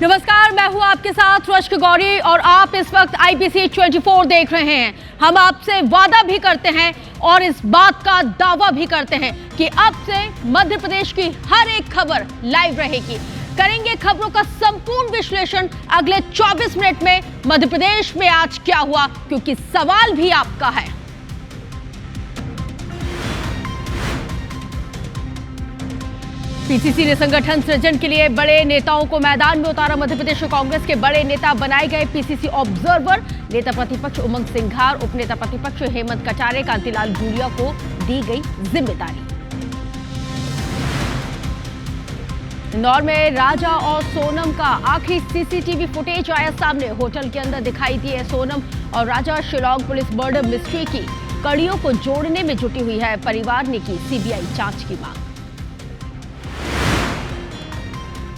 नमस्कार, मैं हूं आपके साथ रश्क गौरी और आप इस वक्त IBC 24 देख रहे हैं। हम आपसे वादा भी करते हैं और इस बात का दावा भी करते हैं कि अब से मध्य प्रदेश की हर एक खबर लाइव रहेगी। करेंगे खबरों का संपूर्ण विश्लेषण अगले 24 मिनट में। मध्य प्रदेश में आज क्या हुआ, क्योंकि सवाल भी आपका है। पीसीसी ने संगठन सृजन के लिए बड़े नेताओं को मैदान में उतारा। मध्य प्रदेश कांग्रेस के बड़े नेता बनाए गए पीसीसी ऑब्जर्वर। नेता प्रतिपक्ष उमंग सिंघार, उपनेता प्रतिपक्ष हेमंत कटारे, कांतिलाल भूरिया को दी गई जिम्मेदारी। इंदौर में राजा और सोनम का आखिरी सीसीटीवी फुटेज आया सामने। होटल के अंदर दिखाई दिए सोनम और राजा। शिलांग पुलिस मर्डर मिस्ट्री की कड़ियों को जोड़ने में जुटी हुई है। परिवार ने की सीबीआई जांच की मांग।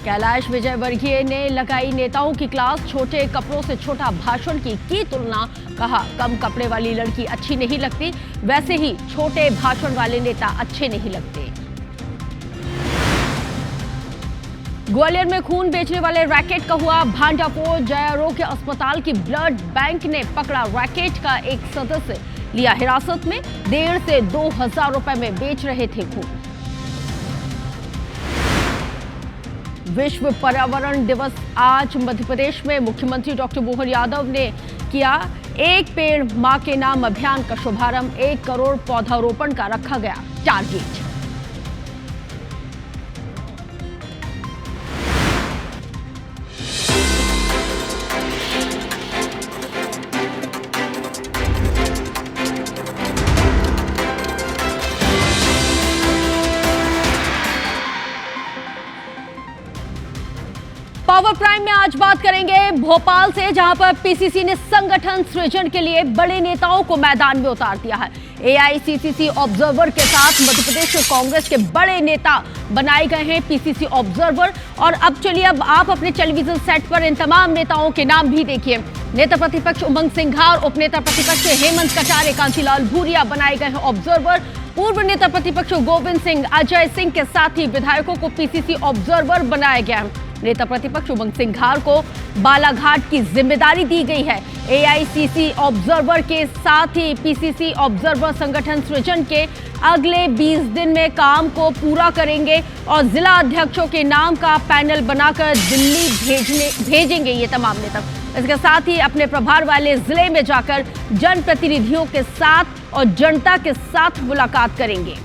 कैलाश विजयवर्गीय ने लगाई नेताओं की क्लास। छोटे कपड़ों से छोटा भाषण की तुलना। कहा, कम कपड़े वाली लड़की अच्छी नहीं लगती, वैसे ही छोटे भाषण वाले नेता अच्छे नहीं लगते। ग्वालियर में खून बेचने वाले रैकेट का हुआ भांडाफोड़। जय आरोग्य अस्पताल की ब्लड बैंक ने पकड़ा रैकेट का एक सदस्य, लिया हिरासत में। 1,500 से 2,000 रुपए में बेच रहे थे खून। विश्व पर्यावरण दिवस आज मध्य प्रदेश में। मुख्यमंत्री डॉक्टर मोहन यादव ने किया एक पेड़ मां के नाम अभियान का शुभारंभ। 1 करोड़ पौधारोपण का रखा गया टारगेट। पावर प्राइम में आज बात करेंगे भोपाल से, जहां पर पीसीसी ने संगठन सृजन के लिए बड़े नेताओं को मैदान में उतार दिया है। AICCC ऑब्जर्वर के साथ मध्य प्रदेश कांग्रेस के बड़े नेता बनाए गए हैं पीसीसी ऑब्जर्वर। और अब चलिए, अब आप अपने टेलीविजन सेट पर इन तमाम नेताओं के नाम भी देखिए। नेता प्रतिपक्ष उमंग सिंघार, उपनेता प्रतिपक्ष हेमंत कटारे, कांतिलाल भूरिया बनाए गए हैं ऑब्जर्वर। पूर्व नेता प्रतिपक्ष गोविंद सिंह, अजय सिंह के साथ ही विधायकों को पीसीसी ऑब्जर्वर बनाया गया है। नेता प्रतिपक्ष उमंग सिंघार को बालाघाट की जिम्मेदारी दी गई है। AICC ऑब्जर्वर के साथ ही पीसीसी ऑब्जर्वर संगठन सृजन के अगले 20 दिन में काम को पूरा करेंगे और जिला अध्यक्षों के नाम का पैनल बनाकर दिल्ली भेजेंगे ये तमाम नेता। इसके साथ ही अपने प्रभार वाले जिले में जाकर जनप्रतिनिधियों के साथ और जनता के साथ मुलाकात करेंगे।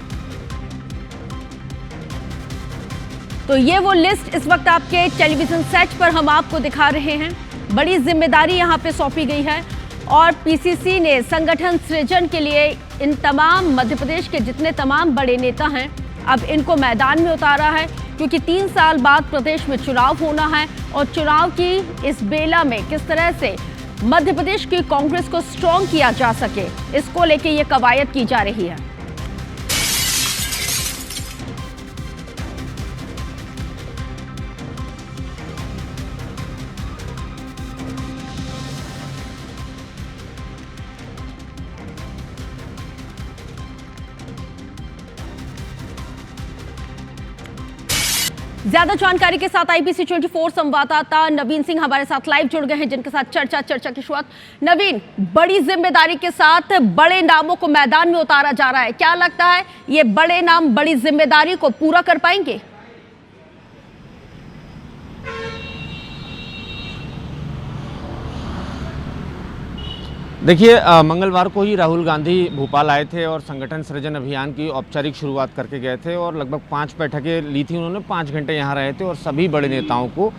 तो ये वो लिस्ट इस वक्त आपके टेलीविजन सेट पर हम आपको दिखा रहे हैं। बड़ी जिम्मेदारी यहाँ पे सौंपी गई है और पीसीसी ने संगठन सृजन के लिए इन तमाम मध्य प्रदेश के जितने तमाम बड़े नेता हैं, अब इनको मैदान में उतारा है, क्योंकि 3 साल बाद प्रदेश में चुनाव होना है और चुनाव की इस बेला में किस तरह से मध्य प्रदेश की कांग्रेस को स्ट्रॉन्ग किया जा सके, इसको लेके ये कवायद की जा रही है। ज्यादा जानकारी के साथ IBC 24 संवाददाता नवीन सिंह हमारे साथ लाइव जुड़ गए हैं, जिनके साथ चर्चा की शुरुआत। नवीन, बड़ी जिम्मेदारी के साथ बड़े नामों को मैदान में उतारा जा रहा है, क्या लगता है ये बड़े नाम बड़ी जिम्मेदारी को पूरा कर पाएंगे? देखिए, मंगलवार को ही राहुल गांधी भोपाल आए थे और संगठन सृजन अभियान की औपचारिक शुरुआत करके गए थे और लगभग 5 बैठकें ली थी उन्होंने। 5 घंटे यहाँ रहे थे और सभी बड़े नेताओं को,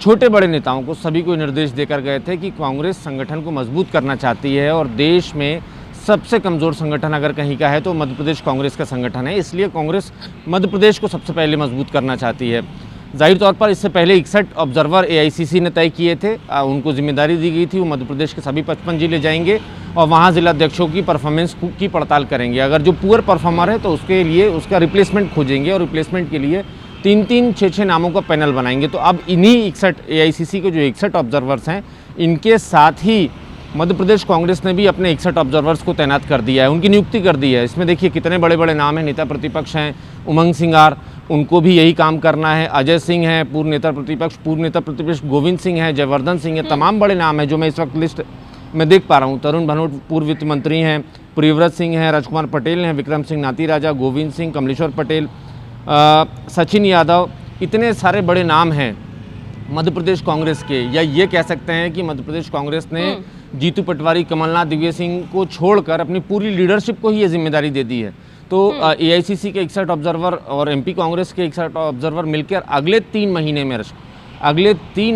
छोटे बड़े नेताओं को, सभी को निर्देश देकर गए थे कि कांग्रेस संगठन को मजबूत करना चाहती है और देश में सबसे कमज़ोर संगठन अगर कहीं का है तो मध्य प्रदेश कांग्रेस का संगठन है। इसलिए कांग्रेस मध्य प्रदेश को सबसे पहले मजबूत करना चाहती है। जाहिर तौर पर इससे पहले 61 ऑब्जर्वर AICC ने तय किए थे, उनको जिम्मेदारी दी गई थी। वो मध्य प्रदेश के सभी 55 जिले जाएंगे और वहाँ जिलाध्यक्षों की परफॉर्मेंस की पड़ताल करेंगे। अगर जो पुअर परफॉर्मर है तो उसके लिए उसका रिप्लेसमेंट खोजेंगे और रिप्लेसमेंट के लिए 3-3, 6-6 नामों का पैनल बनाएंगे। तो अब इन्हीं 61 AICC के जो 61 ऑब्जर्वर्स हैं, इनके साथ ही मध्य प्रदेश कांग्रेस ने भी अपने 61 ऑब्जर्वर्स को तैनात कर दिया है, उनकी नियुक्ति कर दी है। इसमें देखिए कितने बड़े बड़े नाम हैं। नेता प्रतिपक्ष हैं उमंग सिंघार, उनको भी यही काम करना है। अजय सिंह हैं पूर्व नेता प्रतिपक्ष गोविंद सिंह हैं, जयवर्धन सिंह हैं, तमाम बड़े नाम हैं जो मैं इस वक्त लिस्ट में देख पा रहा हूँ। तरुण भनोट पूर्व वित्त मंत्री हैं, प्रियव्रत सिंह हैं, राजकुमार पटेल हैं, विक्रम सिंह नाती राजा, गोविंद सिंह, कमलेश्वर पटेल, सचिन यादव, इतने सारे बड़े नाम हैं मध्य प्रदेश कांग्रेस के। या ये कह सकते हैं कि मध्य प्रदेश कांग्रेस ने जीतू पटवारी, कमलनाथ, दिग्विजय सिंह को छोड़कर अपनी पूरी लीडरशिप को ही ये जिम्मेदारी दे दी है। तो एआईसीसी के 61 ऑब्जर्वर और एमपी कांग्रेस के 61 ऑब्जर्वर मिलकर अगले 3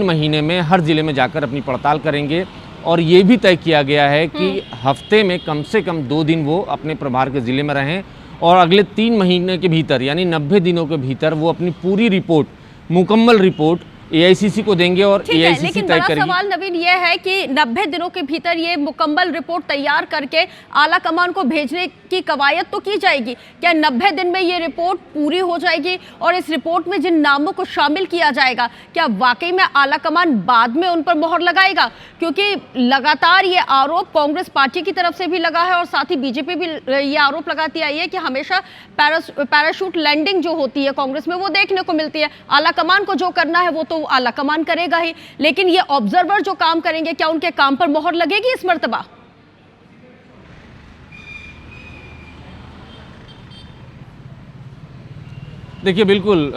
महीने में हर जिले में जाकर अपनी पड़ताल करेंगे। और ये भी तय किया गया है कि हफ्ते में कम से कम 2 दिन वो अपने प्रभार के ज़िले में रहें और अगले 3 महीने के भीतर यानी 90 दिनों के भीतर वो अपनी पूरी रिपोर्ट, मुकम्मल रिपोर्ट एआईसीसी को देंगे और एआईसीसी तय करेगी। सवाल नवीन ये है कि 90 दिनों के भीतर ये मुकम्मल रिपोर्ट तैयार करके आला कमान को भेजने की कवायद तो की जाएगी। क्या 90 दिन में ये रिपोर्ट पूरी हो जाएगी और इस रिपोर्ट में जिन नामों को शामिल किया जाएगा क्या वाकई में आला कमान बाद में उन पर मोहर लगाएगा? क्योंकि लगातार ये आरोप कांग्रेस पार्टी की तरफ से भी लगा है और साथ ही बीजेपी भी ये आरोप लगाती आई है कि हमेशा पैराशूट लैंडिंग जो होती है कांग्रेस में वो देखने को मिलती है। आला कमान को जो करना है वो तो आला कमान करेगा ही, लेकिन ये ऑब्जर्वर जो काम करेंगे क्या उनके काम पर मोहर लगेगी इस मर्तबा? देखिए बिल्कुल,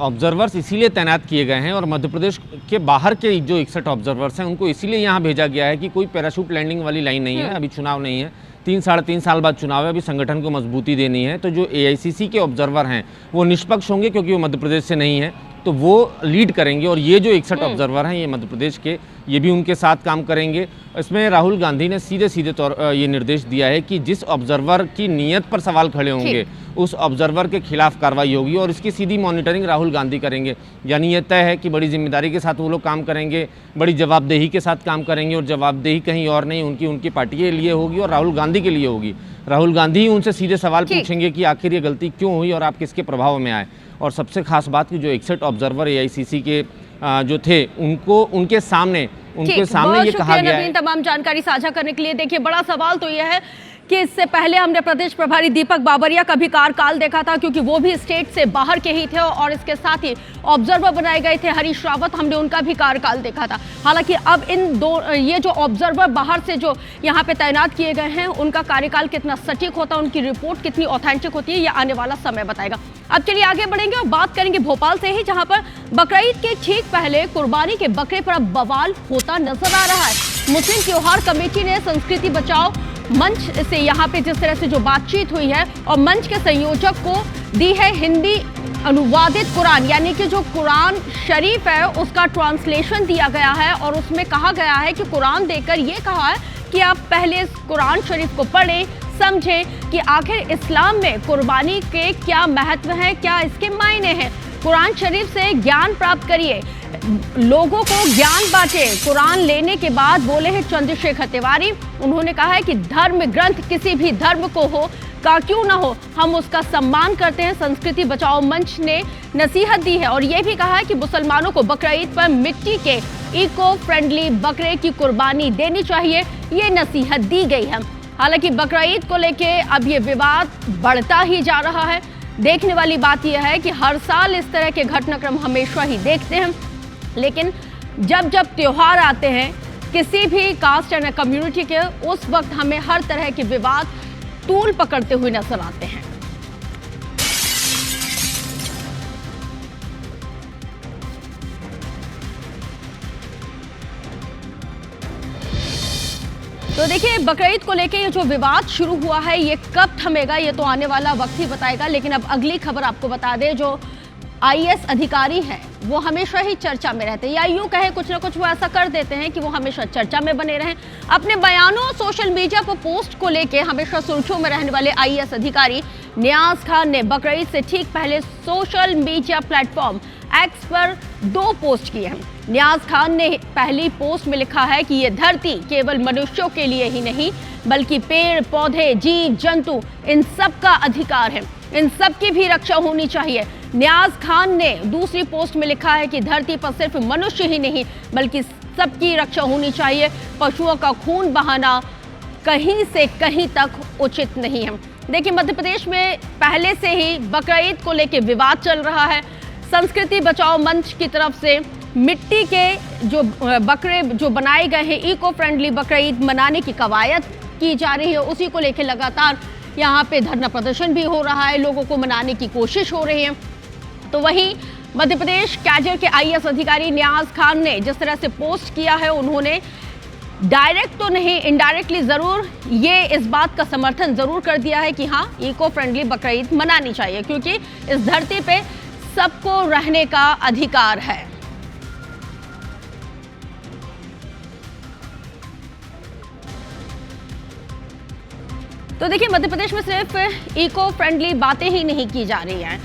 ऑब्जर्वर्स इसीलिए तैनात किए गए हैं और मध्य प्रदेश के बाहर के जो 61 ऑब्जर्वर्स हैं उनको इसीलिए यहाँ भेजा गया है कि कोई पैराशूट लैंडिंग वाली लाइन नहीं है। अभी चुनाव नहीं है, 3-3.5 साल बाद चुनाव है, अभी संगठन को मजबूती देनी है। तो जो एआईसीसी के ऑब्जर्वर हैं वो निष्पक्ष होंगे क्योंकि वो मध्य प्रदेश से नहीं है, तो वो लीड करेंगे। और ये जो 61 ऑब्जर्वर हैं ये मध्य प्रदेश के, ये भी उनके साथ काम करेंगे। इसमें राहुल गांधी ने सीधे तौर ये निर्देश दिया है कि जिस ऑब्जर्वर की नीयत पर सवाल खड़े होंगे उस ऑब्जर्वर के खिलाफ कार्रवाई होगी और इसकी सीधी मॉनिटरिंग राहुल गांधी करेंगे। यानी ये तय है कि बड़ी जिम्मेदारी के साथ वो लोग काम करेंगे, बड़ी जवाबदेही के साथ काम करेंगे और जवाबदेही कहीं और नहीं, उनकी पार्टी के लिए होगी और राहुल गांधी के लिए होगी। राहुल गांधी ही उनसे सीधे सवाल पूछेंगे कि आखिर ये गलती क्यों हुई और आप किसके प्रभाव में आए। और सबसे खास बात कि जो 61 ऑब्जर्वर एआईसीसी के जो थे उनके सामने ये कहा गया है। तमाम जानकारी साझा करने के लिए। देखिए बड़ा सवाल तो यह है कि इससे पहले हमने प्रदेश प्रभारी दीपक बाबरिया का भी कार्यकाल देखा था क्योंकि वो भी स्टेट से बाहर के ही थे और इसके साथ ही ऑब्जर्वर बनाए गए थे हरीश रावत, हमने उनका भी कार्यकाल देखा था। हालांकि अब ये जो ऑब्जर्वर बाहर से जो यहाँ पे तैनात किए गए हैं उनका कार्यकाल कितना सटीक होता है, उनकी रिपोर्ट कितनी ऑथेंटिक होती है, ये आने वाला समय बताएगा। अब चलिए आगे बढ़ेंगे और बात करेंगे भोपाल से ही, जहां पर बकरीद के ठीक पहले कुर्बानी के बकरे पर अब बवाल होता नजर आ रहा है। मुस्लिम त्योहार कमेटी ने संस्कृति बचाओ मंच से यहाँ पे जिस तरह से जो बातचीत हुई है और मंच के संयोजक को दी है हिंदी अनुवादित कुरान, यानी कि जो कुरान शरीफ है उसका ट्रांसलेशन दिया गया है और उसमें कहा गया है कि कुरान देकर ये कहा है कि आप पहले इस कुरान शरीफ को पढ़ें, समझें कि आखिर इस्लाम में कुर्बानी के क्या महत्व है, क्या इसके मायने हैं। कुरान शरीफ से ज्ञान प्राप्त करिए, लोगों को ज्ञान बांटे। कुरान लेने के बाद बोले हैं चंद्रशेखर तिवारी, उन्होंने कहा है कि धर्म ग्रंथ किसी भी धर्म को हो का क्यों ना हो, हम उसका सम्मान करते हैं। संस्कृति बचाओ मंच ने नसीहत दी है और यह भी कहा है कि मुसलमानों को बकरीद पर मिट्टी के इको फ्रेंडली बकरे की कुर्बानी देनी चाहिए, ये नसीहत दी गई है। हालांकि बकरीद को लेके अब ये विवाद बढ़ता ही जा रहा है। देखने वाली बात यह है कि हर साल इस तरह के घटनाक्रम हमेशा ही देखते हैं, लेकिन जब जब त्योहार आते हैं किसी भी कास्ट एंड कम्युनिटी के, उस वक्त हमें हर तरह के विवाद तूल पकड़ते हुए नजर आते हैं। तो देखिए बकरीद को लेके ये जो विवाद शुरू हुआ है ये कब थमेगा ये तो आने वाला वक्त ही बताएगा। लेकिन अब अगली खबर आपको बता दें, जो आईएएस अधिकारी हैं वो हमेशा ही चर्चा में रहते हैं, या यूं कहें कुछ ना कुछ वो ऐसा कर देते हैं कि वो हमेशा चर्चा में बने रहें। अपने बयानों सोशल मीडिया पर पोस्ट को लेके हमेशा सुर्खियों में रहने वाले आईएएस अधिकारी नियाज खान ने बकरीद से ठीक पहले सोशल मीडिया प्लेटफॉर्म एक्स पर 2 पोस्ट किए हैं। नियाज खान ने पहली पोस्ट में लिखा है कि ये धरती केवल मनुष्यों के लिए ही नहीं बल्कि पेड़ पौधे जीव जंतु इन सब का अधिकार है, इन सब की भी रक्षा होनी चाहिए। नियाज खान ने दूसरी पोस्ट में लिखा है कि धरती पर सिर्फ मनुष्य ही नहीं बल्कि सबकी रक्षा होनी चाहिए, पशुओं का खून बहाना कहीं से कहीं तक उचित नहीं है। देखिए, मध्य प्रदेश में पहले से ही बकरीद को लेकर विवाद चल रहा है। संस्कृति बचाओ मंच की तरफ से मिट्टी के जो बकरे जो बनाए गए हैं, इको फ्रेंडली बकरीद मनाने की कवायद की जा रही है। उसी को लेकर लगातार यहाँ पे धरना प्रदर्शन भी हो रहा है, लोगों को मनाने की कोशिश हो रही है। तो वहीं मध्य प्रदेश कैडर के आईएएस अधिकारी नियाज खान ने जिस तरह से पोस्ट किया है, उन्होंने डायरेक्ट तो नहीं, इनडायरेक्टली जरूर ये इस बात का समर्थन जरूर कर दिया है कि हाँ, इको फ्रेंडली बकरीद मनानी चाहिए, क्योंकि इस धरती पे सबको रहने का अधिकार है। तो देखिए, मध्य प्रदेश में सिर्फ इको फ्रेंडली बातें ही नहीं की जा रही हैं,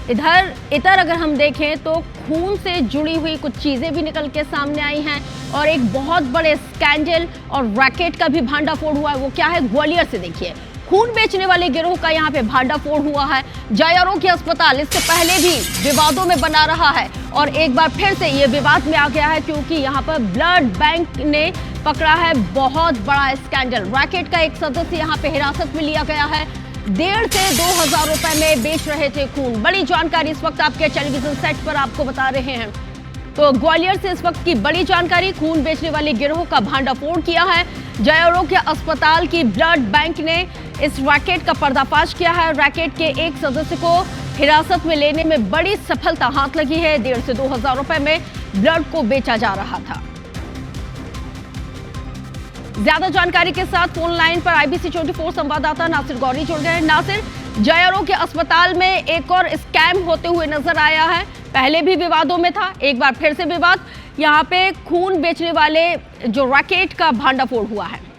इधर अगर हम देखें तो खून से जुड़ी हुई कुछ चीजें भी निकल के सामने आई हैं और एक बहुत बड़े स्कैंडल और रैकेट का भी भांडाफोड़ हुआ है। वो क्या है, ग्वालियर से देखिए, खून बेचने वाले गिरोह का यहाँ पे भांडाफोड़ हुआ है। जय आरोग्य अस्पताल इससे पहले भी विवादों में बना रहा है और एक बार फिर से ये विवाद में आ गया है, क्योंकि यहाँ पर ब्लड बैंक ने पकड़ा है बहुत बड़ा स्कैंडल। रैकेट का एक सदस्य यहाँ पे हिरासत में लिया गया है, 1.5 से 2,000 रुपए में बेच रहे थे खून। बड़ी जानकारी इस वक्त आपके टेलीविजन सेट पर आपको बता रहे हैं। तो ग्वालियर से इस वक्त की बड़ी जानकारी, खून बेचने वाले गिरोह का भांडाफोड़ किया है। जय आरोग्य अस्पताल की ब्लड बैंक ने इस रैकेट का पर्दाफाश किया है। रैकेट के एक सदस्य को हिरासत में लेने में बड़ी सफलता हाथ लगी है। 1.5 से 2,000 रुपए में ब्लड को बेचा जा रहा था। ज्यादा जानकारी के साथ फोन लाइन पर आईबीसी 24 संवाददाता नासिर गौरी जुड़ गए हैं। नासिर, जय आरोग्य अस्पताल में एक और स्कैम होते हुए नजर आया है, पहले भी विवादों में था, एक बार फिर से विवाद। यहाँ पे खून बेचने वाले जो रैकेट का भांडाफोड़ हुआ है।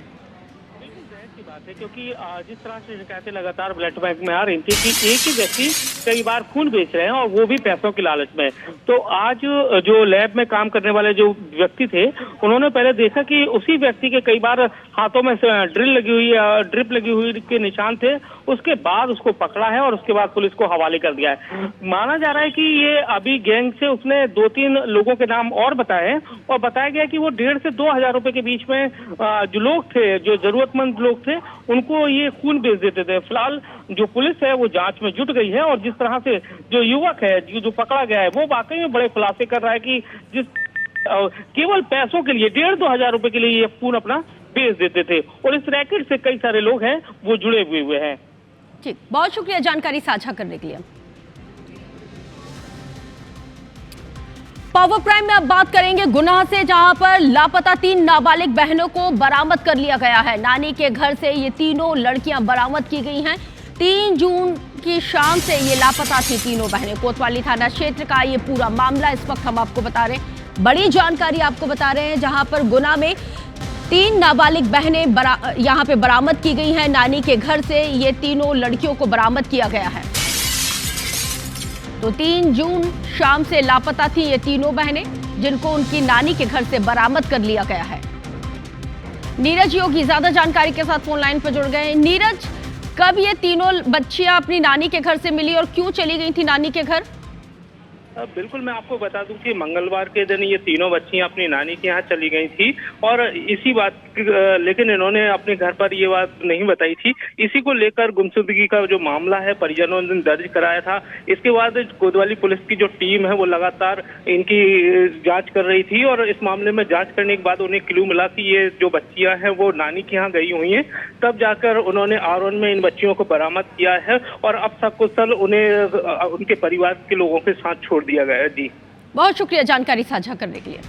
क्योंकि जिस तरह से शिकायतें लगातार ब्लड बैंक में आ रही थी कि एक ही व्यक्ति कई बार खून बेच रहे हैं और वो भी पैसों की लालच में। तो आज जो लैब में काम करने वाले जो व्यक्ति थे, उन्होंने पहले देखा कि उसी व्यक्ति के कई बार हाथों में ड्रिप लगी हुई के निशान थे। उसके बाद उसको पकड़ा है और उसके बाद पुलिस को हवाले कर दिया है। माना जा रहा है कि ये अभी गैंग से उसने 2-3 लोगों के नाम और बताए हैं और बताया गया कि वो 1.5 से 2,000 रुपए के बीच में जो लोग थे, जो जरूरतमंद लोग थे, उनको ये खून बेच देते थे। फिलहाल जो पुलिस है वो जांच में जुट गई है और जिस तरह से जो युवक है जो पकड़ा गया है, वो वाकई में बड़े खुलासे कर रहा है कि जिस केवल पैसों के लिए 1,500-2,000 रुपए के लिए ये खून अपना बेच देते थे और इस रैकेट से कई सारे लोग हैं वो जुड़े हुए हैं। ठीक, बहुत शुक्रिया जानकारी साझा करने के लिए। पावर प्राइम में अब बात करेंगे गुनाह से, जहां पर लापता 3 नाबालिग बहनों को बरामद कर लिया गया है। नानी के घर से ये तीनों लड़कियां बरामद की गई हैं। 3 जून की शाम से ये लापता थी तीनों बहनें। कोतवाली थाना क्षेत्र का ये पूरा मामला इस वक्त हम आपको बता रहे हैं, बड़ी जानकारी आपको बता रहे हैं, जहां पर गुना में 3 नाबालिग बहनें यहां पे बरामद की गई हैं। नानी के घर से ये तीनों लड़कियों को बरामद किया गया है। तो 3 जून शाम से लापता थी ये तीनों बहनें, जिनको उनकी नानी के घर से बरामद कर लिया गया है। नीरज योगी ज्यादा जानकारी के साथ फोन लाइन पर जुड़ गए। नीरज, कब ये तीनों बच्चियां अपनी नानी के घर से मिली और क्यों चली गई थी नानी के घर? बिल्कुल, मैं आपको बता दूं कि मंगलवार के दिन ये तीनों बच्चियां अपनी नानी के यहाँ चली गई थी और इसी बात, लेकिन इन्होंने अपने घर पर ये बात नहीं बताई थी। इसी को लेकर गुमशुदगी का जो मामला है परिजनों ने दर्ज कराया था। इसके बाद कोतवाली पुलिस की जो टीम है वो लगातार इनकी जांच कर रही थी और इस मामले में जांच करने के बाद उन्हें क्लू मिला कि ये जो बच्चियां हैं वो नानी के यहाँ गई हुई हैं। तब जाकर उन्होंने आरोन में इन बच्चियों को बरामद किया है और अब सकुशल उन्हें उनके परिवार के लोगों के साथ छोड़ दिया गया है। जी, बहुत शुक्रिया जानकारी साझा करने के लिए।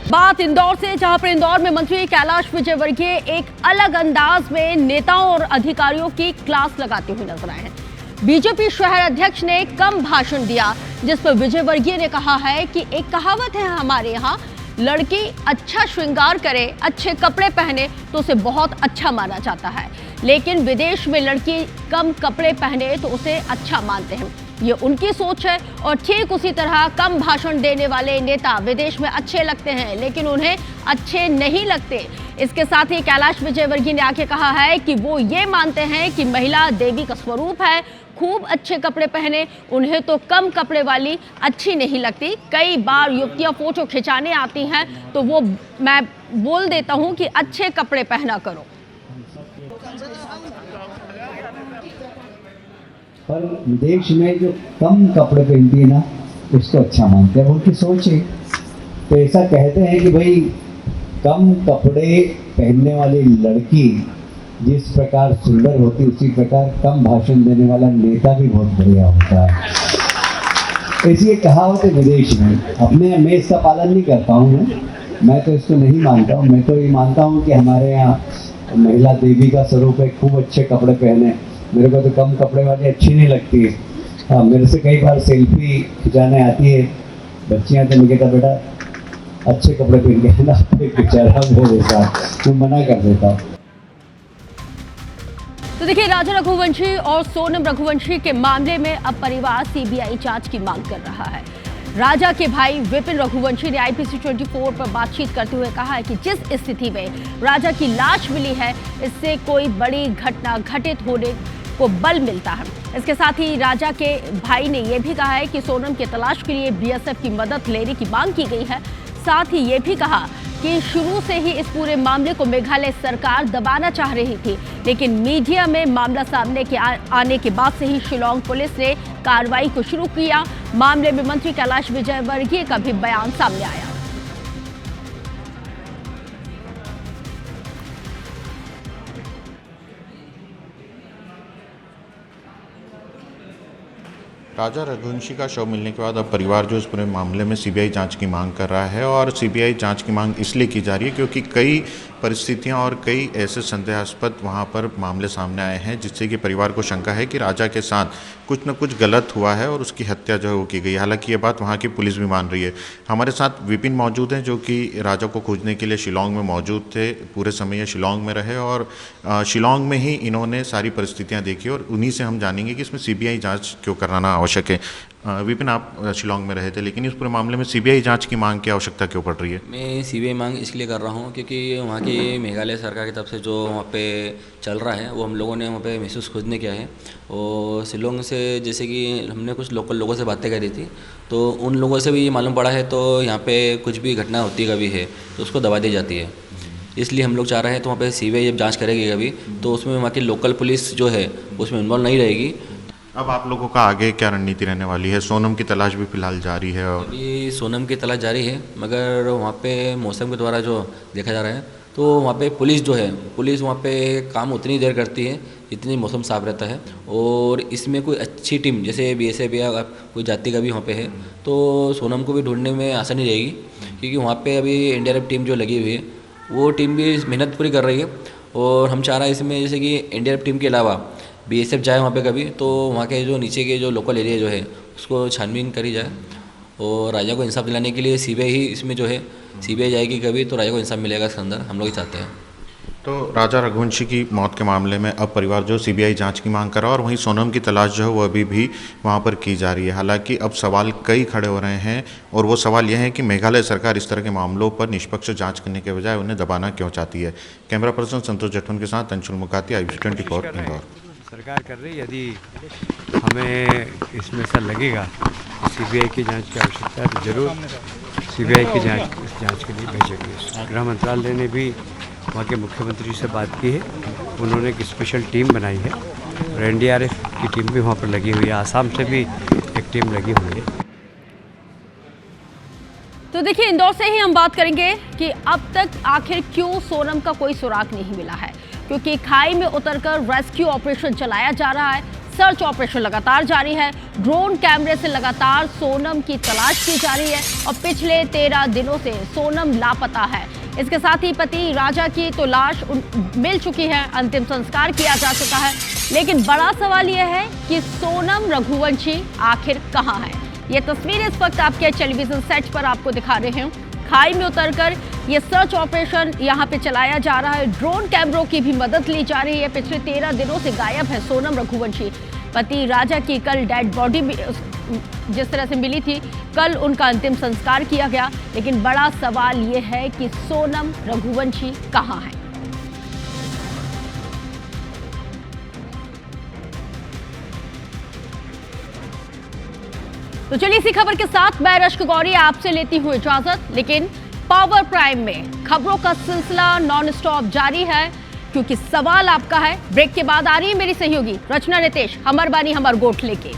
बात इंदौर से, जहां पर इंदौर में मंत्री कैलाश विजयवर्गीय एक अलग अंदाज में नेताओं और अधिकारियों की क्लास लगाते हुए नजर आए हैं। बीजेपी शहर अध्यक्ष ने कम भाषण दिया, जिस पर विजयवर्गीय ने कहा है कि एक कहावत है हमारे यहाँ, लड़की अच्छा श्रृंगार करे, अच्छे कपड़े पहने तो उसे बहुत अच्छा माना जाता है, लेकिन विदेश में लड़की कम कपड़े पहने तो उसे अच्छा मानते हैं। ये उनकी सोच है। और ठीक उसी तरह कम भाषण देने वाले नेता विदेश में अच्छे लगते हैं लेकिन उन्हें अच्छे नहीं लगते। इसके साथ ही कैलाश विजयवर्गीय ने आके कहा है कि वो ये मानते हैं कि महिला देवी का स्वरूप है, खूब अच्छे कपड़े पहने, उन्हें तो कम कपड़े वाली अच्छी नहीं लगती। कई बार युवतियां फोटो खिंचाने आती हैं तो वो मैं बोल देता हूं कि अच्छे कपड़े पहना करो। पर विदेश में जो कम कपड़े पहनती है ना उसको अच्छा मानते हैं, उनकी सोच है। तो ऐसा कहते हैं कि भाई कम कपड़े पहनने वाली लड़की जिस प्रकार सुंदर होती उसी प्रकार कम भाषण देने वाला नेता भी बहुत बढ़िया होता है। ऐसी एक कहावत है विदेश में। अपने मैं इसका पालन नहीं करता हूँ, मैं तो इसको नहीं मानता हूँ। मैं तो ये मानता हूँ कि हमारे यहाँ महिला देवी का स्वरूप है, खूब अच्छे कपड़े पहने। मेरे को तो कम कपड़े वाली अच्छी नहीं लगती है। हाँ, मेरे से कई बार सेल्फी खिंचाने आती है बच्चियाँ, तो मैं कहता बेटा अच्छे कपड़े पहन के ना बेचारा मेरे साथ, मैं मना कर देता हूँ। तो देखिए, राजा रघुवंशी और सोनम रघुवंशी के मामले में अब परिवार सीबीआई जांच की मांग कर रहा है। राजा के भाई विपिन रघुवंशी ने IPC 24 पर बातचीत करते हुए कहा है कि जिस स्थिति में राजा की लाश मिली है इससे कोई बड़ी घटना घटित होने को बल मिलता है। इसके साथ ही राजा के भाई ने यह भी कहा है कि सोनम की तलाश के लिए BSF की मदद लेने की मांग की गई है। साथ ही ये भी कहा कि शुरू से ही इस पूरे मामले को मेघालय सरकार दबाना चाह रही थी, लेकिन मीडिया में मामला सामने के आने के बाद से ही शिलांग पुलिस ने कार्रवाई को शुरू किया। मामले में मंत्री कैलाश विजयवर्गीय का भी बयान सामने आया। राजा रघुवंशी का शव मिलने के बाद अब परिवार जो इस पूरे मामले में सीबीआई जांच की मांग कर रहा है। और सीबीआई जांच की मांग इसलिए की जा रही है क्योंकि कई परिस्थितियां और कई ऐसे संदेहास्पद वहां पर मामले सामने आए हैं जिससे कि परिवार को शंका है कि राजा के साथ कुछ न कुछ गलत हुआ है और उसकी हत्या जो है वो की गई। हालांकि ये बात वहाँ की पुलिस भी मान रही है। हमारे साथ विपिन मौजूद हैं जो कि राजा को खोजने के लिए शिलांग में मौजूद थे, पूरे समय ये शिलांग में रहे और शिलांग में ही इन्होंने सारी परिस्थितियाँ देखी और उन्हीं से हम जानेंगे कि इसमें सीबीआई जाँच क्यों कराना आवश्यक है। विपिन, आप शिलांग में रहे थे लेकिन इस पूरे मामले में सीबीआई जांच की मांग की आवश्यकता क्यों पड़ रही है? मैं सीबीआई मांग इसलिए कर रहा हूं क्योंकि वहाँ की मेघालय सरकार की तरफ से जो वहाँ पे चल रहा है वो हम लोगों ने वहाँ पे महसूस खोजने किया है। और शिलांग से जैसे कि हमने कुछ लोकल लोगों से बातें करी थी तो उन लोगों से भी ये मालूम पड़ा है तो यहाँ पर कुछ भी घटना होती कभी है तो उसको दबा दी जाती है। इसलिए हम लोग चाह रहे हैं तो वहाँ पे सीबीआई जब जांच करेगी कभी तो उसमें वहाँ की लोकल पुलिस जो है उसमें इन्वॉल्व नहीं रहेगी। अब आप लोगों का आगे क्या रणनीति रहने वाली है? सोनम की तलाश भी फिलहाल जारी है और अभी सोनम की तलाश जारी है, मगर वहाँ पे मौसम के द्वारा जो देखा जा रहा है तो वहाँ पे पुलिस जो है पुलिस वहाँ पे काम उतनी देर करती है जितनी मौसम साफ रहता है। और इसमें कोई अच्छी टीम जैसे BSF या कोई जाति का भी वहाँ पे है तो सोनम को भी ढूंढने में आसानी रहेगी क्योंकि वहाँ पे अभी NDRF टीम जो लगी हुई है वो टीम भी मेहनत पूरी कर रही है। और हम चाह रहे हैं इसमें जैसे कि NDRF टीम के अलावा BSF जाए वहाँ पे कभी तो वहाँ के जो नीचे के जो लोकल एरिया जो है उसको छानबीन करी जाए और राजा को इंसाफ दिलाने के लिए सीबीआई ही इसमें जो है सीबीआई जाएगी कभी तो राजा को इंसाफ मिलेगा इसके अंदर, हम लोग ही चाहते हैं। तो राजा रघुवंशी की मौत के मामले में अब परिवार जो सीबीआई जांच की मांग कर रहा है और वहीं सोनम की तलाश जो है वो अभी भी वहां पर की जा रही है। हालांकि अब सवाल कई खड़े हो रहे हैं और वो सवाल यह है कि मेघालय सरकार इस तरह के मामलों पर निष्पक्ष जांच करने के बजाय उन्हें दबाना क्यों चाहती है। कैमरा पर्सन संतोष जटवन के साथ अंशुल मुकाती, IBC 24 इंदौर। सरकार कर रही है, यदि हमें इसमें ऐसा लगेगा सीबीआई की जांच की आवश्यकता है तो जरूर सीबीआई की जांच के लिए भेजेंगे। गृह मंत्रालय ने भी वहाँ के मुख्यमंत्री से बात की है, उन्होंने एक स्पेशल टीम बनाई है और NDRF की टीम भी वहाँ पर लगी हुई है, आसाम से भी एक टीम लगी हुई है। तो देखिए, इंदौर से ही हम बात करेंगे कि अब तक आखिर क्यों सोनम का कोई सुराग नहीं मिला है, क्योंकि खाई में उतरकर रेस्क्यू ऑपरेशन चलाया जा रहा है। सर्च ऑपरेशन लगातार जारी है। ड्रोन कैमरे से लगातार सोनम की तलाश की जा रही है और पिछले 13 दिनों से सोनम लापता है। इसके साथ ही पति राजा की तो लाश मिल चुकी है, अंतिम संस्कार किया जा चुका है, लेकिन बड़ा सवाल यह है कि सोनम रघुवंशी आखिर कहां है। ये तस्वीर इस वक्त आपके टेलीविजन सेट पर आपको दिखा रहे हैं। खाई में उतरकर ये सर्च ऑपरेशन यहाँ पे चलाया जा रहा है। ड्रोन कैमरों की भी मदद ली जा रही है। पिछले 13 दिनों से गायब है सोनम रघुवंशी। पति राजा की कल डेड बॉडी जिस तरह से मिली थी, कल उनका अंतिम संस्कार किया गया। लेकिन बड़ा सवाल ये है कि सोनम रघुवंशी कहां है। तो चलिए इसी खबर के साथ मैं रश्क गौरी आपसे लेती हूँ इजाजत। लेकिन पावर प्राइम में खबरों का सिलसिला नॉन स्टॉप जारी है, क्योंकि सवाल आपका है। ब्रेक के बाद आ रही है मेरी सहयोगी रचना नितेश हमर बानी हमर गोठ लेके।